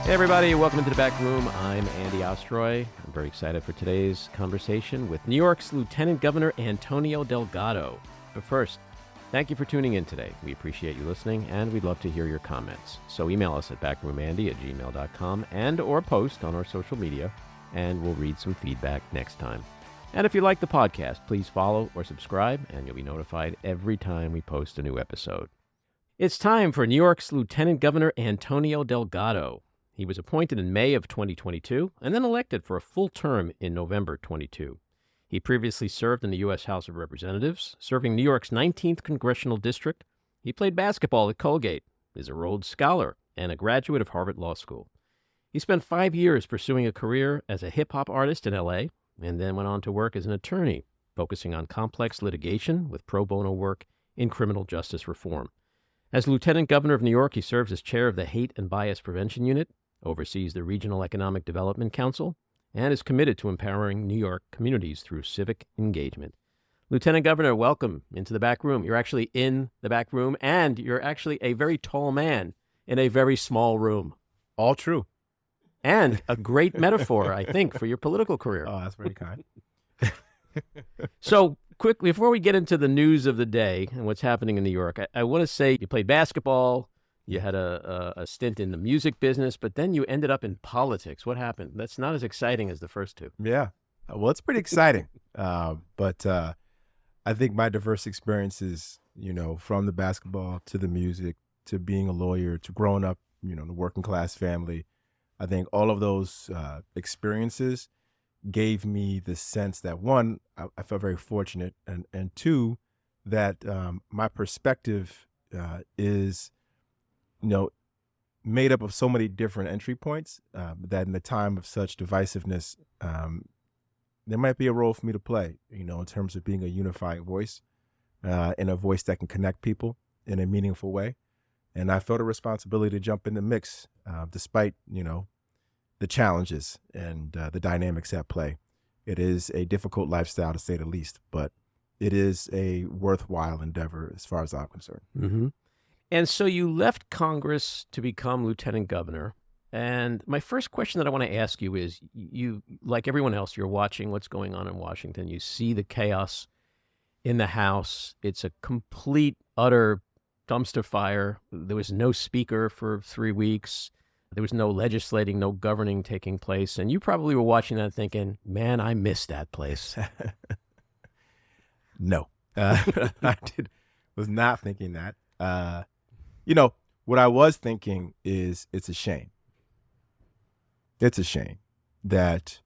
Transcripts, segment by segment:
Hey everybody, welcome to the back room. I'm Andy Ostroy. I'm very excited for today's conversation with New York's Lieutenant Governor Antonio Delgado. But first, thank you for tuning in today. We appreciate you listening, and we'd love to hear your comments. So email us at backroomandy@gmail.com and or post on our social media, and we'll read some feedback next time. And if you like the podcast, please follow or subscribe, and you'll be notified every time we post a new episode. It's time for New York's Lieutenant Governor Antonio Delgado. He was appointed in May of 2022 and then elected for a full term in November 22. He previously served in the U.S. House of Representatives, serving New York's 19th Congressional District. He played basketball at Colgate, is a Rhodes Scholar, and a graduate of Harvard Law School. He spent 5 years pursuing a career as a hip-hop artist in L.A. and then went on to work as an attorney, focusing on complex litigation with pro bono work in criminal justice reform. As Lieutenant Governor of New York, he serves as chair of the Hate and Bias Prevention Unit, oversees the Regional Economic Development Council, and is committed to empowering New York communities through civic engagement. Lieutenant Governor, welcome into the back room. You're actually in the back room, and you're actually a very tall man in a very small room. All true. And a great metaphor, I think, for your political career. Oh, that's very kind. So, quickly, before we get into the news of the day and what's happening in New York, I want to say you played basketball, you had a stint in the music business, but then you ended up in politics. What happened? That's not as exciting as the first two. Yeah. Well, it's pretty exciting. But I think my diverse experiences, from the basketball to the music to being a lawyer to growing up, in a working class family, I think all of those experiences gave me the sense that, one, I felt very fortunate, and two, that my perspective is made up of so many different entry points that in the time of such divisiveness, there might be a role for me to play, in terms of being a unified voice and a voice that can connect people in a meaningful way. And I felt a responsibility to jump in the mix, despite, the challenges and the dynamics at play. It is a difficult lifestyle, to say the least, but it is a worthwhile endeavor as far as I'm concerned. Mm-hmm. And so you left Congress to become lieutenant governor. And my first question that I want to ask you is, you, like everyone else, you're watching what's going on in Washington. You see the chaos in the House. It's a complete, utter dumpster fire. There was no speaker for 3 weeks. There was no legislating, no governing taking place. And you probably were watching that thinking, man, I miss that place. No, I was not thinking that. What I was thinking is it's a shame. It's a shame that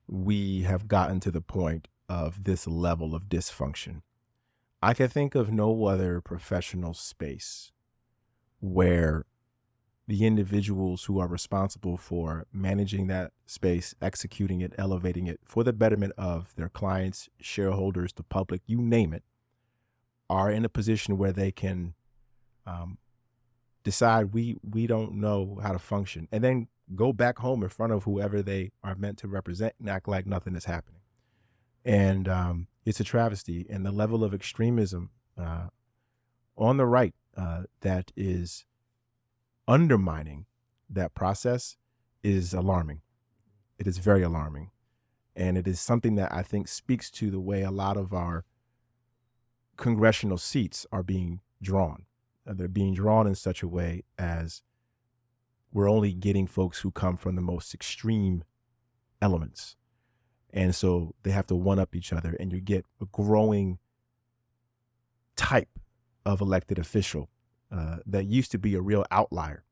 we have gotten to the point of this level of dysfunction. I can think of no other professional space where the individuals who are responsible for managing that space, executing it, elevating it for the betterment of their clients, shareholders, the public, you name it, are in a position where they can decide we don't know how to function, and then go back home in front of whoever they are meant to represent and act like nothing is happening. And it's a travesty. And the level of extremism on the right that is undermining that process is alarming. It is very alarming. And it is something that I think speaks to the way a lot of our congressional seats are being drawn. They're being drawn in such a way as we're only getting folks who come from the most extreme elements. And so they have to one-up each other, and you get a growing type of elected official that used to be a real outlier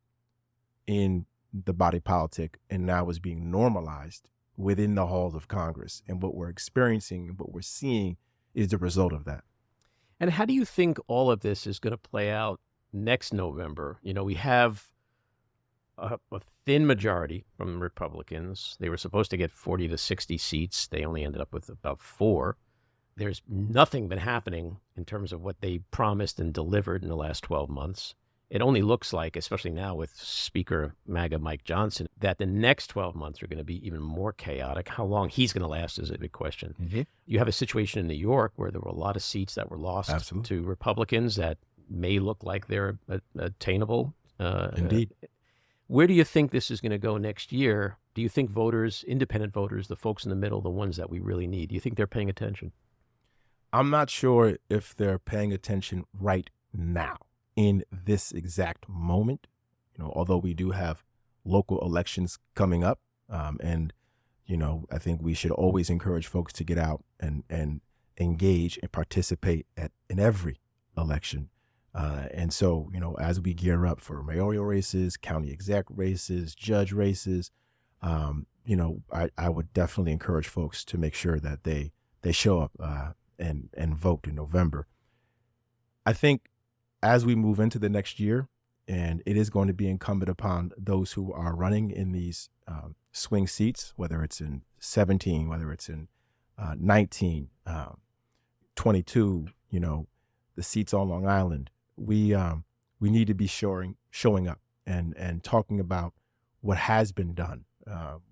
in the body politic and now is being normalized within the halls of Congress. And what we're experiencing and what we're seeing is the result of that. And how do you think all of this is going to play out next November? We have a thin majority from Republicans. They were supposed to get 40 to 60 seats. They only ended up with about 4. There's nothing been happening in terms of what they promised and delivered in the last 12 months. It only looks like, especially now with Speaker MAGA Mike Johnson, that the next 12 months are going to be even more chaotic. How long he's going to last is a big question. Mm-hmm. You have a situation in New York where there were a lot of seats that were lost to Republicans that may look like they're attainable. Indeed. Where do you think this is going to go next year? Do you think voters, independent voters, the folks in the middle, the ones that we really need, do you think they're paying attention? I'm not sure if they're paying attention right now in this exact moment. Although we do have local elections coming up, and I think we should always encourage folks to get out and engage and participate in every election. And so, as we gear up for mayoral races, county exec races, judge races, I would definitely encourage folks to make sure that they show up and vote in November. I think as we move into the next year, and it is going to be incumbent upon those who are running in these swing seats, whether it's in 17, whether it's in 19, 22, the seats on Long Island. We need to be showing up and talking about what has been done,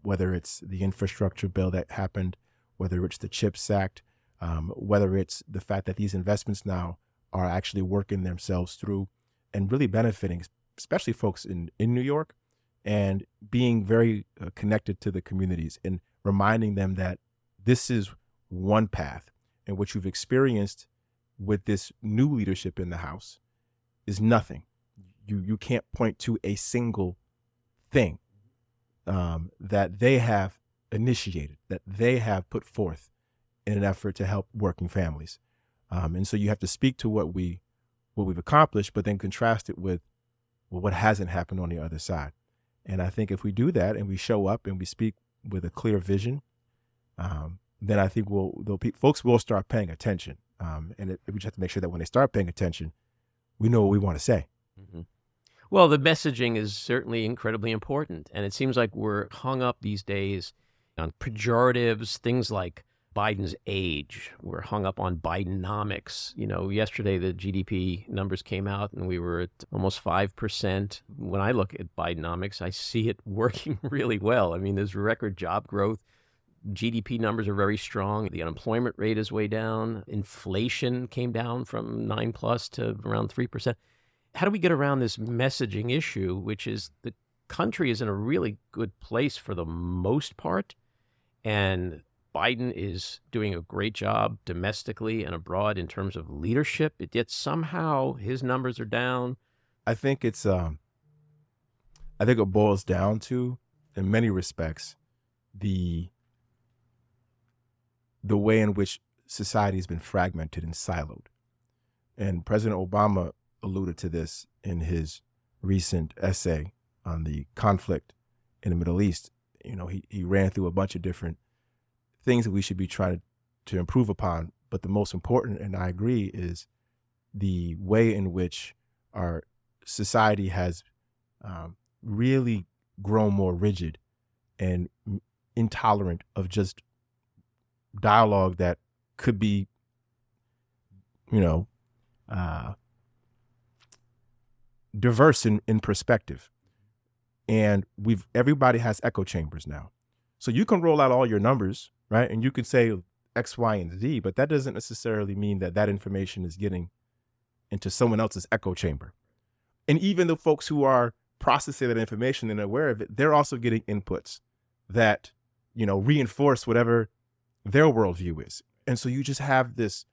whether it's the infrastructure bill that happened, whether it's the CHIPS Act, whether it's the fact that these investments now are actually working themselves through and really benefiting, especially folks in New York, and being very connected to the communities and reminding them that this is one path, and what you've experienced with this new leadership in the House is nothing. You can't point to a single thing that they have initiated, that they have put forth in an effort to help working families. And so you have to speak to what we've accomplished, but then contrast it with what hasn't happened on the other side. And I think if we do that and we show up and we speak with a clear vision, then I think folks will start paying attention. And we just have to make sure that when they start paying attention, we know what we want to say. Mm-hmm. Well, the messaging is certainly incredibly important. And it seems like we're hung up these days on pejoratives, things like Biden's age. We're hung up on Bidenomics. Yesterday the GDP numbers came out and we were at almost 5%. When I look at Bidenomics, I see it working really well. I mean, there's record job growth. GDP numbers are very strong. The unemployment rate is way down. Inflation came down from 9+ to around 3%. How do we get around this messaging issue, which is the country is in a really good place for the most part, and Biden is doing a great job domestically and abroad in terms of leadership, yet somehow his numbers are down? I think it boils down to, in many respects, the way in which society has been fragmented and siloed. And President Obama alluded to this in his recent essay on the conflict in the Middle East. He ran through a bunch of different things that we should be trying to improve upon. But the most important, and I agree, is the way in which our society has really grown more rigid and intolerant of just dialogue that could be, diverse in perspective. And everybody has echo chambers now. So you can roll out all your numbers, right? And you can say X, Y, and Z, but that doesn't necessarily mean that information is getting into someone else's echo chamber. And even the folks who are processing that information and aware of it, they're also getting inputs that, reinforce whatever their worldview is. And so you just have this,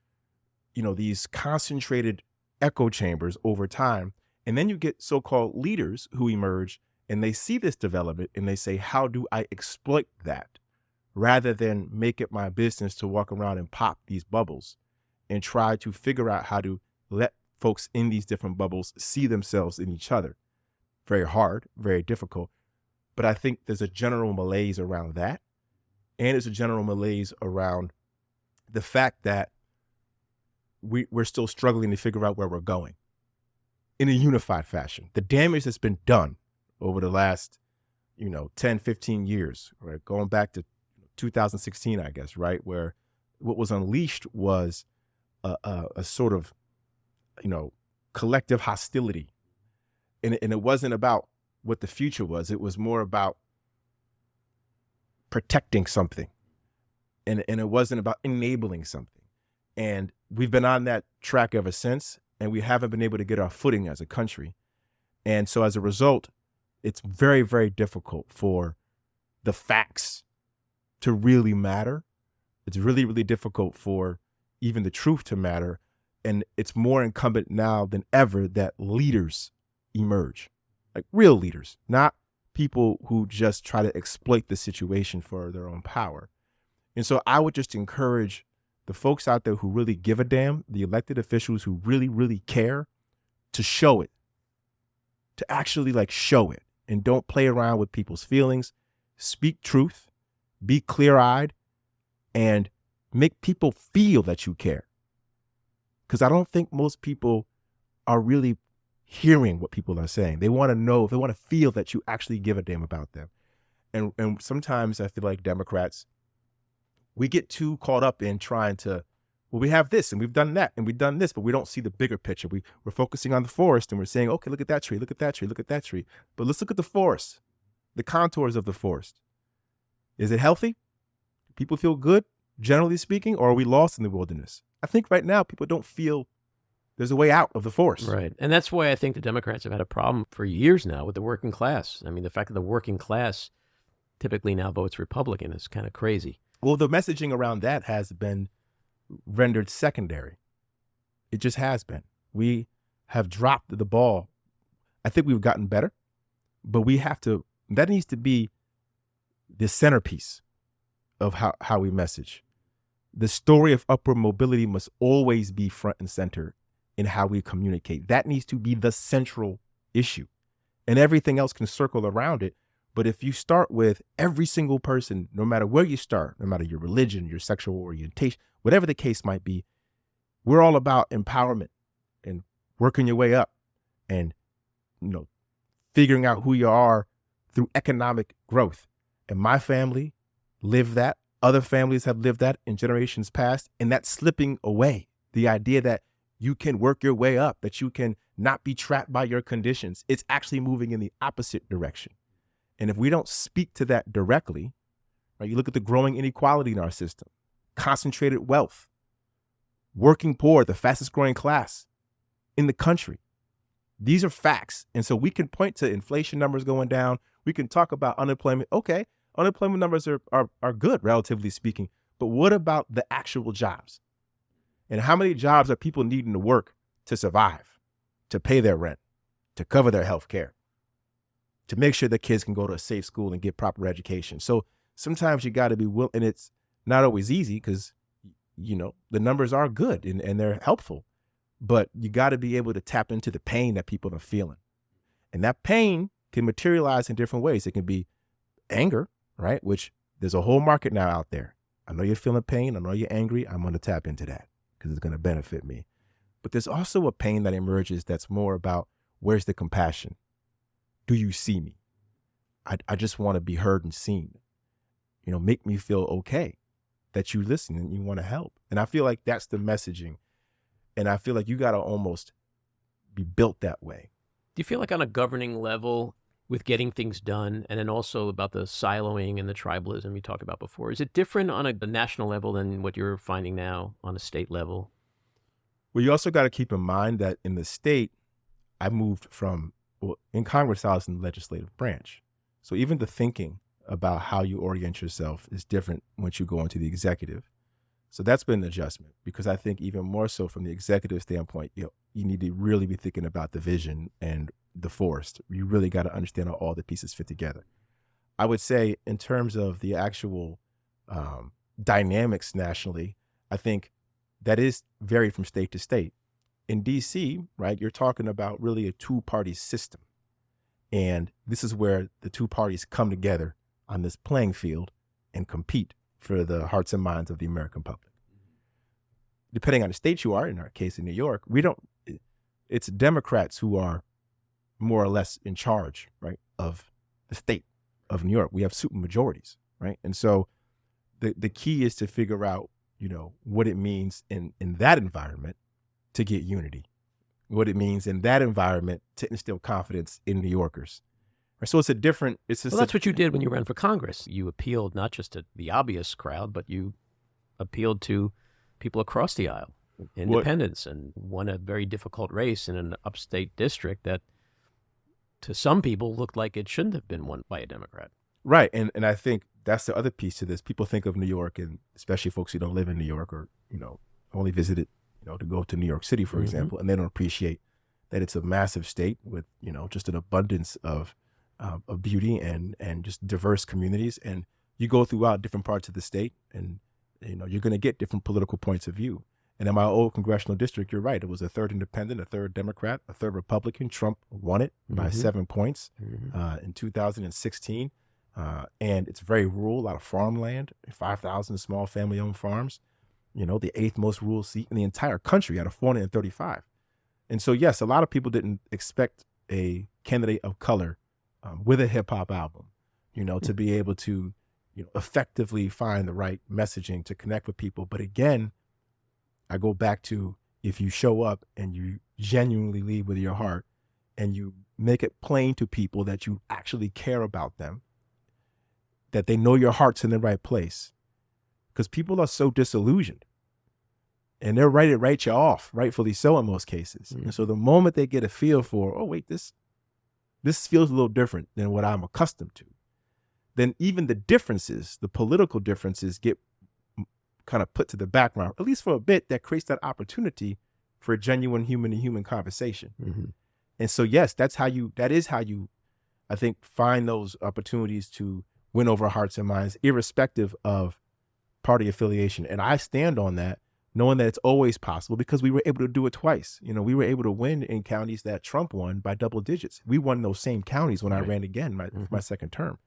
these concentrated echo chambers over time. And then you get so-called leaders who emerge and they see this development and they say, how do I exploit that? Rather than make it my business to walk around and pop these bubbles and try to figure out how to let folks in these different bubbles see themselves in each other. Very hard, very difficult. But I think there's a general malaise around that. And there's a general malaise around the fact that we're still struggling to figure out where we're going in a unified fashion. The damage that's been done over the last, 10, 15 years, right? Going back to 2016, I guess, right? Where what was unleashed was a sort of, collective hostility. And it wasn't about what the future was. It was more about protecting something. And it wasn't about enabling something. And we've been on that track ever since, and we haven't been able to get our footing as a country. And so as a result, it's very, very difficult for the facts to really matter. It's really, really difficult for even the truth to matter. And it's more incumbent now than ever that leaders emerge, like real leaders, not people who just try to exploit the situation for their own power. And so I would just encourage the folks out there who really give a damn, the elected officials who really, really care, to show it, to actually like show it, and don't play around with people's feelings. Speak truth, be clear-eyed, and make people feel that you care. Because I don't think most people are really hearing what people are saying. They want to know, they want to feel that you actually give a damn about them. And sometimes I feel like Democrats, we get too caught up in trying to, well, we have this and we've done that and we've done this, but we don't see the bigger picture. We're focusing on the forest and we're saying, okay, look at that tree, look at that tree, look at that tree. But let's look at the forest, the contours of the forest. Is it healthy? People feel good, generally speaking, or are we lost in the wilderness? I think right now people don't feel there's a way out of the forest. Right. And that's why I think the Democrats have had a problem for years now with the working class. I mean, the fact that the working class typically now votes Republican is kind of crazy. Well, the messaging around that has been rendered secondary. It just has been. We have dropped the ball. I think we've gotten better, but that needs to be the centerpiece of how we message. The story of upward mobility must always be front and center in how we communicate. That needs to be the central issue, and everything else can circle around it. But if you start with every single person, no matter where you start, no matter your religion, your sexual orientation, whatever the case might be, we're all about empowerment and working your way up and, figuring out who you are through economic growth. And my family lived that. Other families have lived that in generations past, and that's slipping away. The idea that you can work your way up, that you can not be trapped by your conditions, it's actually moving in the opposite direction. And if we don't speak to that directly, right, you look at the growing inequality in our system, concentrated wealth, working poor, the fastest growing class in the country. These are facts. And so we can point to inflation numbers going down. We can talk about unemployment. Okay, unemployment numbers are good, relatively speaking. But what about the actual jobs? And how many jobs are people needing to work to survive, to pay their rent, to cover their health care, to make sure the kids can go to a safe school and get proper education? So sometimes you got to be willing, and it's not always easy because, the numbers are good and they're helpful, but you got to be able to tap into the pain that people are feeling. And that pain can materialize in different ways. It can be anger, right? Which there's a whole market now out there. I know you're feeling pain. I know you're angry. I'm going to tap into that because it's going to benefit me. But there's also a pain that emerges that's more about, where's the compassion? Do you see me? I just want to be heard and seen. Make me feel okay that you listen and you want to help. And I feel like that's the messaging. And I feel like you got to almost be built that way. Do you feel like on a governing level with getting things done, and then also about the siloing and the tribalism you talked about before, is it different on a national level than what you're finding now on a state level? Well, you also got to keep in mind that in the state, I moved from, in Congress, I was in the legislative branch. So even the thinking about how you orient yourself is different once you go into the executive. So that's been an adjustment, because I think even more so from the executive standpoint, you need to really be thinking about the vision and the forest. You really got to understand how all the pieces fit together. I would say in terms of the actual dynamics nationally, I think that is varied from state to state. In DC, right, you're talking about really a two-party system. And this is where the two parties come together on this playing field and compete for the hearts and minds of the American public. Depending on the state you are, in our case in New York, it's Democrats who are more or less in charge, right, of the state of New York. We have super majorities, right? And so the key is to figure out, what it means in that environment to get unity, what it means in that environment to instill confidence in New Yorkers. So it's that's what you did when you ran for Congress. You appealed not just to the obvious crowd, but you appealed to people across the aisle, independents, and won a very difficult race in an upstate district that to some people, looked like it shouldn't have been won by a Democrat. Right. And I think that's the other piece to this. People think of New York, and especially folks who don't live in New York or, only visited, to go to New York City, for example, and they don't appreciate that it's a massive state with, just an abundance of beauty and just diverse communities. And you go throughout different parts of the state and, you're going to get different political points of view. And in my old congressional district, you're right. It was a third independent, a third Democrat, a third Republican. Trump won it by 7 points in 2016. And it's very rural, a lot of farmland, 5,000 small family-owned farms, the 8th most rural seat in the entire country out of 435. And so, yes, a lot of people didn't expect a candidate of color with a hip-hop album, to be able to, effectively find the right messaging to connect with people. But again, I go back to, if you show up and you genuinely lead with your heart and you make it plain to people that you actually care about them, that they know your heart's in the right place, because people are so disillusioned and they're ready to write you off, rightfully so in most cases. And so the moment they get a feel for, oh, wait, this feels a little different than what I'm accustomed to, then even the differences, the political differences, get kind of put to the background, at least for a bit. That creates that opportunity for a genuine human to human conversation. And so, yes, that is how you, I think, find those opportunities to win over hearts and minds, irrespective of party affiliation. And I stand on that, knowing that it's always possible, because we were able to do it twice. We were able to win in counties that Trump won by double digits. We won those same counties when I ran again, my second term.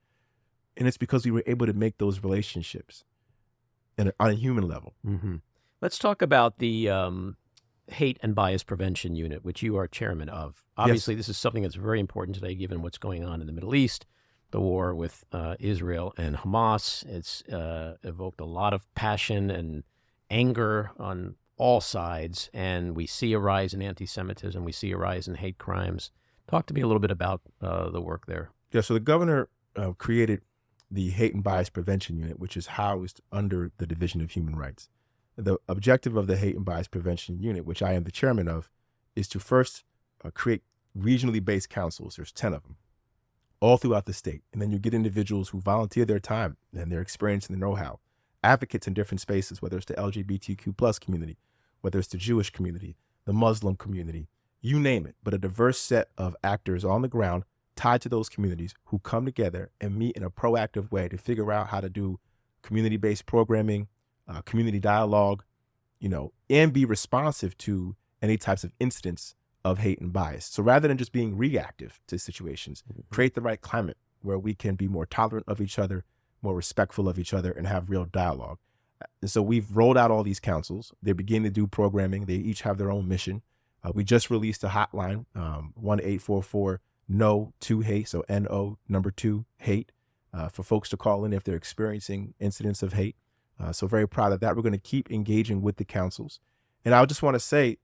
And it's because we were able to make those relationships on a human level. Let's talk about the Hate and Bias Prevention Unit, which you are chairman of. Obviously, This is something that's very important today, given what's going on in the Middle East, the war with Israel and Hamas. It's evoked a lot of passion and anger on all sides, and we see a rise in anti-Semitism. We see a rise in hate crimes. Talk to me a little bit about the work there. Yeah, so the governor created the Hate and Bias Prevention Unit, which is housed under the Division of Human Rights. The objective of the Hate and Bias Prevention Unit, which I am the chairman of, is to first create regionally based councils. There's 10 of them, all throughout the state. And then you get individuals who volunteer their time and their experience and their know-how, advocates in different spaces, whether it's the LGBTQ plus community, whether it's the Jewish community, the Muslim community, you name it, but a diverse set of actors on the ground tied to those communities who come together and meet in a proactive way to figure out how to do community-based programming, community dialogue, and be responsive to any types of incidents of hate and bias. So rather than just being reactive to situations, create the right climate where we can be more tolerant of each other, more respectful of each other, and have real dialogue. And so we've rolled out all these councils. They begin to do programming. They each have their own mission. We just released a hotline, 1-844-NO-2-HATE, so NO number 2 hate, for folks to call in if they're experiencing incidents of hate. So very proud of that. We're going to keep engaging with the councils. And I just want to say,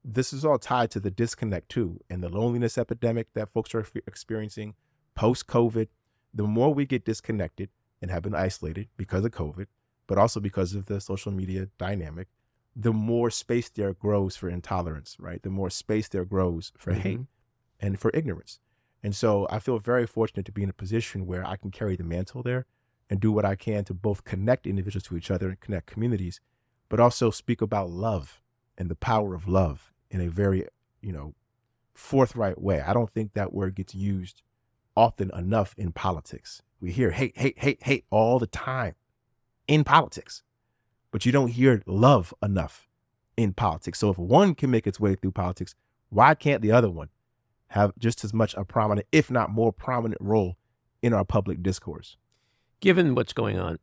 this is all tied to the disconnect too, and the loneliness epidemic that folks are experiencing post-COVID. The more we get disconnected and have been isolated because of COVID, but also because of the social media dynamic, the more space there grows for intolerance, right? The more space there grows for hate and for ignorance. And so I feel very fortunate to be in a position where I can carry the mantle there and do what I can to both connect individuals to each other and connect communities, but also speak about love and the power of love in a very, forthright way. I don't think that word gets used often enough in politics. We hear hate, hate, hate, hate all the time in politics, but you don't hear love enough in politics. So if one can make its way through politics, why can't the other one have just as much a prominent, if not more prominent role in our public discourse? Given what's going on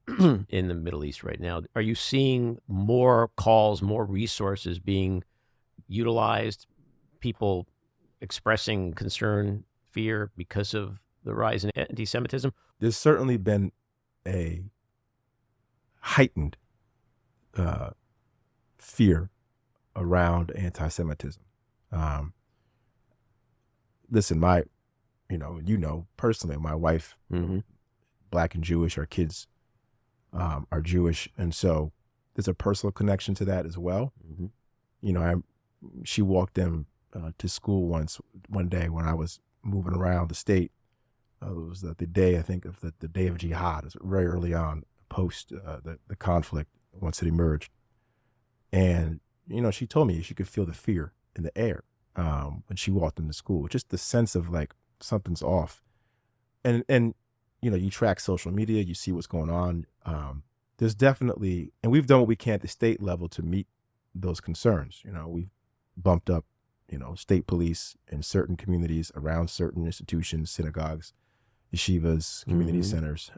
in the Middle East right now, are you seeing more calls, more resources being utilized, people expressing concern, fear because of the rise in anti-Semitism? There's certainly been a heightened fear around anti-Semitism. Listen, personally, my wife, Black and Jewish, our kids are Jewish. And so there's a personal connection to that as well. She walked them to school one day when I was moving around the state. It was the day, I think, of the day of jihad. It was very early on, post the conflict, once it emerged. And, she told me she could feel the fear in the air when she walked into school, just the sense of like something's off. And you track social media, you see what's going on. There's definitely, and we've done what we can at the state level to meet those concerns. We've bumped up, state police in certain communities around certain institutions, synagogues, yeshivas, community centers.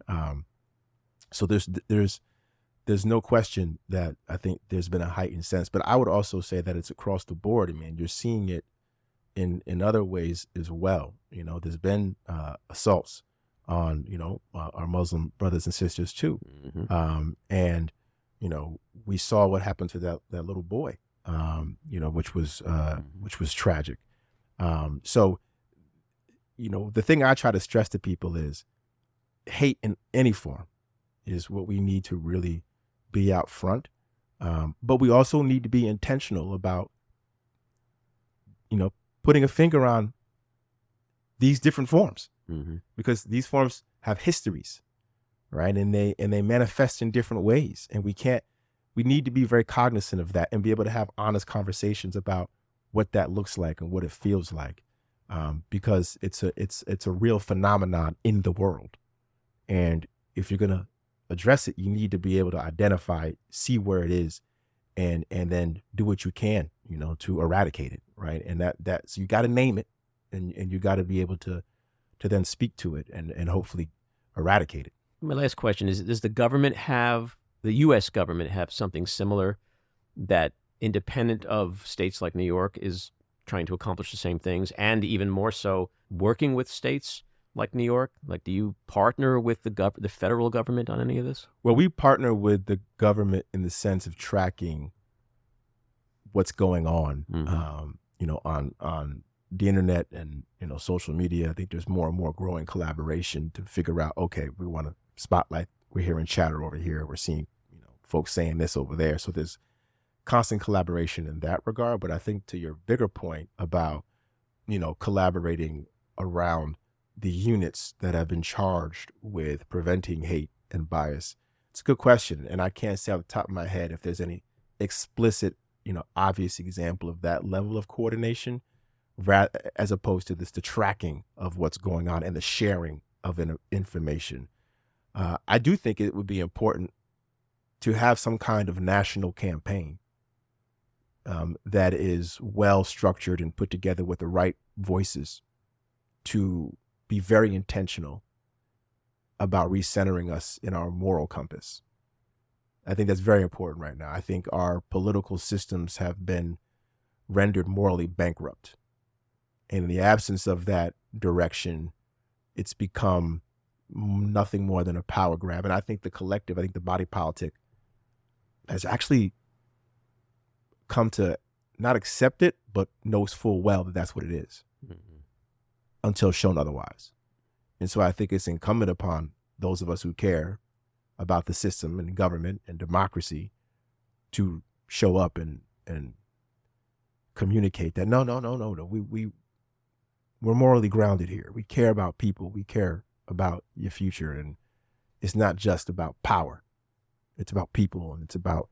So there's no question that I think there's been a heightened sense, but I would also say that it's across the board. I mean, you're seeing it in other ways as well. There's been assaults on, our Muslim brothers and sisters too. And, we saw what happened to that little boy, which was tragic. So, the thing I try to stress to people is hate in any form is what we need to really be out front. But we also need to be intentional about, putting a finger on these different forms, because these forms have histories, right? And they manifest in different ways. And we need to be very cognizant of that and be able to have honest conversations about what that looks like and what it feels like. Because it's a real phenomenon in the world. And if you're going to address it, you need to be able to identify, see where it is, and then do what you can, to eradicate it, right? And so you got to name it, and you got to be able to then speak to it and hopefully eradicate it. My last question is, does the U.S. government have something similar that, independent of states like New York, is trying to accomplish the same things, and even more so working with states like New York? Like, do you partner with the federal government on any of this? Well, we partner with the government in the sense of tracking what's going on, on the internet and, social media. I think there's more and more growing collaboration to figure out, okay, we want to spotlight, we're hearing chatter over here, we're seeing, folks saying this over there. So there's constant collaboration in that regard. But I think to your bigger point about, collaborating around the units that have been charged with preventing hate and bias, it's a good question. And I can't say off the top of my head if there's any explicit, obvious example of that level of coordination, as opposed to the tracking of what's going on and the sharing of information. I do think it would be important to have some kind of national campaign that is well structured and put together with the right voices to be very intentional about recentering us in our moral compass. I think that's very important right now. I think our political systems have been rendered morally bankrupt. And in the absence of that direction, it's become nothing more than a power grab. And I think the body politic has actually come to not accept it, but knows full well that that's what it is, until shown otherwise. And so I think it's incumbent upon those of us who care about the system and government and democracy to show up and communicate that no, we're morally grounded here. We care about people. We care about your future. And it's not just about power. It's about people, and it's about,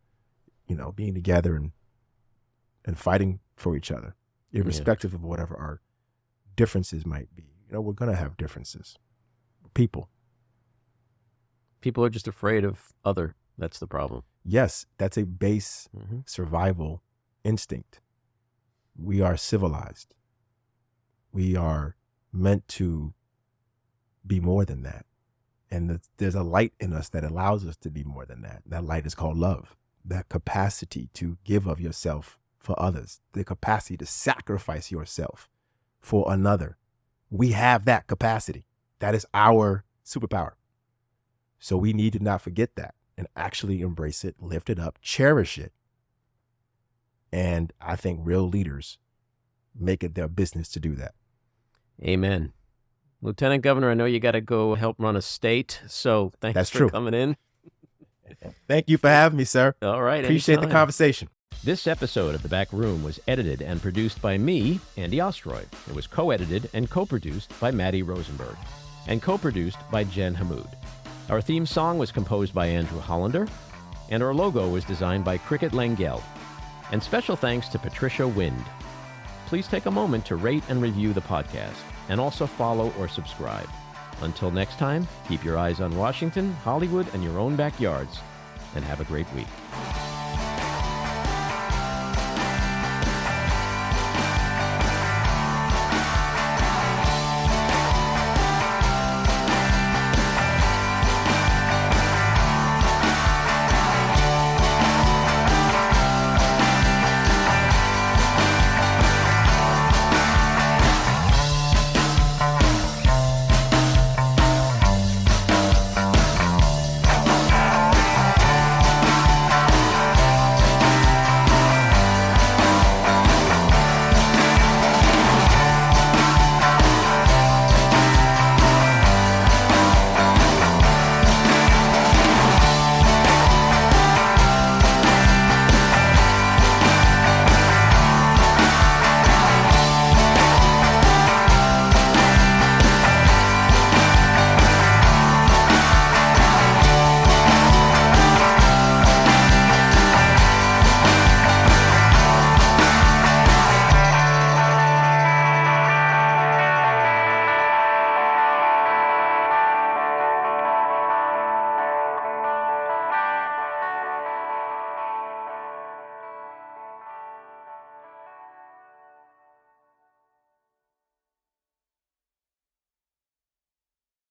being together and fighting for each other, irrespective of whatever our differences might be. We're going to have differences. People are just afraid of other. That's the problem. Yes, that's a base survival instinct. We are civilized. We are meant to be more than that. And there's a light in us that allows us to be more than that. That light is called love. That capacity to give of yourself for others. The capacity to sacrifice yourself for another. We have that capacity. That is our superpower. So we need to not forget that and actually embrace it, lift it up, cherish it. And I think real leaders make it their business to do that. Amen. Lieutenant Governor, I know you got to go help run a state, so thanks for coming in. Thank you for having me, sir. All right. Appreciate the conversation. This episode of The Back Room was edited and produced by me, Andy Ostroy. It was co-edited and co-produced by Maddie Rosenberg and co-produced by Jen Hammoud. Our theme song was composed by Andrew Hollander, and our logo was designed by Cricket Langell. And special thanks to Patricia Wind. Please take a moment to rate and review the podcast, and also follow or subscribe. Until next time, keep your eyes on Washington, Hollywood, and your own backyards, and have a great week.